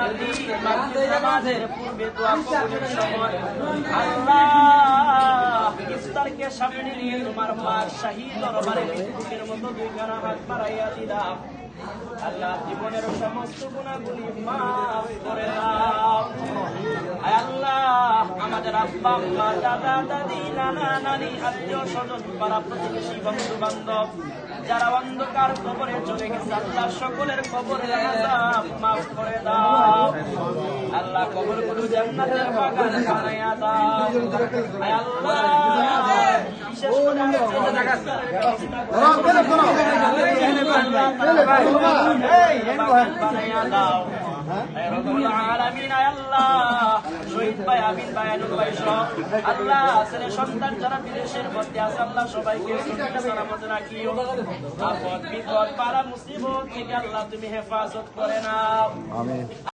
জামাতি মাগরিব নামাজের পূর্বে দোয়া কবুলের সময় আল্লাহ ইফতারকে সামনে নিয়ে তোমার পাক শাহী দরবারে বুকের মতো দুইখানা হাত বাড়াইয়া দিলাম। আল্লাহ জীবনের সমস্ত গুনাহগুলি মাফ করে দাও। আল্লাহ আমাদের আব্বা আম্মা দাদা দাদি নানা নানি আত্মীয় স্বজন পাড়া প্রতিবেশী বন্ধু বান্ধব যারা অন্ধকার কবরে চলে গেছে আল্লাহ সকলের কবরের আযাব মাফ করে দাও। আল্লাহ কবরগুলো জান্নাতের বাগান বানায়া দাও। আল্লাহ বিশেষ করে বানায়া দাও। রব্বুল আলামিন আল্লাহ শহীদ ভাই আমিন ভাই আনুর ভাই সহ আল্লাহ ছেলে সন্তান যারা বিদেশের মধ্যে আছে আল্লাহ সবাইকে সালামত রাখিও। আপদ বিপদ পারা মুসিবত থেকে আল্লাহ তুমি হেফাজত করে নাও। আমিন।